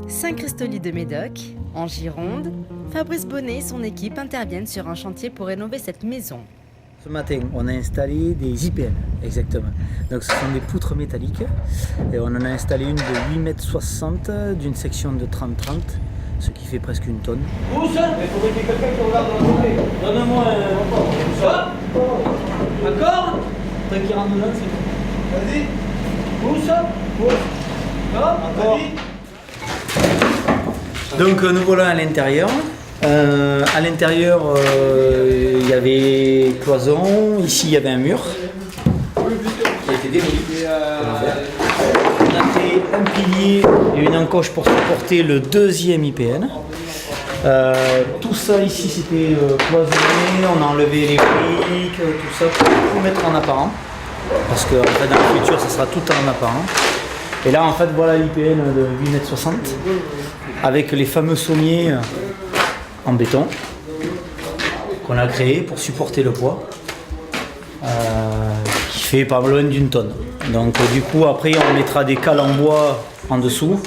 Saint-Christoly de Médoc, en Gironde, Fabrice Bonnet et son équipe interviennent sur un chantier pour rénover cette maison. Ce matin, on a installé des IPN, exactement. Donc ce sont des poutres métalliques. Et on en a installé une de 8,60 m d'une section de 30-30, ce qui fait presque une tonne. Où ça? Il faudrait qu'il y ait quelqu'un qui regarde dans le côté. Donne-moi un rapport. Ça? D'accord? Tant qu'il rentre dedans, c'est bon. Vas-y. Où ça? Où? Ça? Encore. Donc nous voilà à l'intérieur. À l'intérieur, il y avait cloison, ici il y avait un mur qui a été démoli. On a fait un pilier et une encoche pour supporter le deuxième IPN. Tout ça ici c'était cloisonné, on a enlevé les briques, tout ça pour tout mettre en apparent. Parce que en fait, dans le futur ça sera tout en apparent. Et là en fait voilà l'IPN de 8,60 m avec les fameux sommiers en béton qu'on a créé pour supporter le poids qui fait pas loin d'une tonne. Donc du coup après on mettra des cales en bois en dessous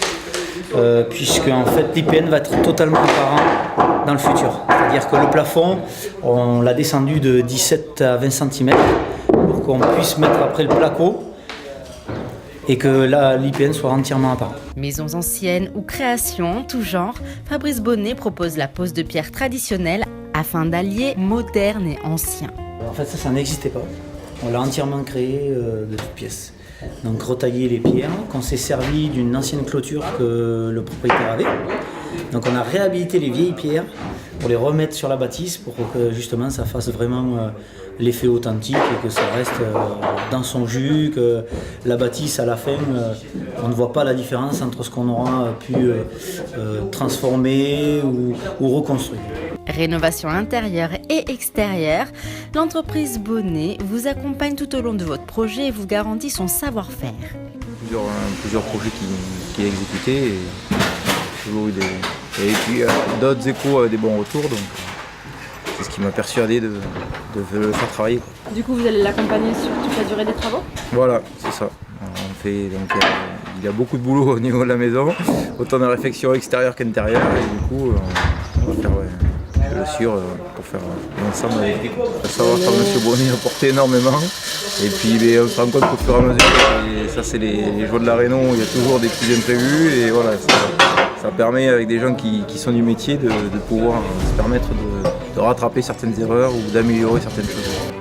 puisque en fait l'IPN va être totalement apparent dans le futur. C'est-à-dire que le plafond on l'a descendu de 17 à 20 cm pour qu'on puisse mettre après le placo et que là l'IPN soit entièrement apparent. Maisons anciennes ou créations en tout genre, Fabrice Bonnet propose la pose de pierre traditionnelle afin d'allier moderne et ancien. En fait ça n'existait pas, on l'a entièrement créé de toutes pièces. Donc retailler les pierres, qu'on s'est servi d'une ancienne clôture que le propriétaire avait. Donc on a réhabilité les vieilles pierres pour les remettre sur la bâtisse pour que justement ça fasse vraiment l'effet authentique et que ça reste dans son jus, que la bâtisse à la fin, on ne voit pas la différence entre ce qu'on aura pu transformer ou reconstruire. Rénovation intérieure et extérieure, l'entreprise Bonnet vous accompagne tout au long de votre projet et vous garantit son savoir-faire. Plusieurs projets qui est exécuté et toujours eu et puis d'autres échos, des bons retours, donc c'est ce qui m'a persuadé de le faire travailler. Du coup, vous allez l'accompagner sur toute la durée des travaux? Voilà, c'est ça. Il y a beaucoup de boulot au niveau de la maison, autant de réflexion extérieure qu'intérieure, et du coup on va faire pour faire l'ensemble avec lui. Le savoir-faire de M. Bonnet a porté énormément. Et puis on se rend compte qu'au fur et à mesure, et ça c'est les jours de la réno, il y a toujours des petits imprévus. Et voilà, ça permet avec des gens qui sont du métier de pouvoir se permettre de rattraper certaines erreurs ou d'améliorer certaines choses.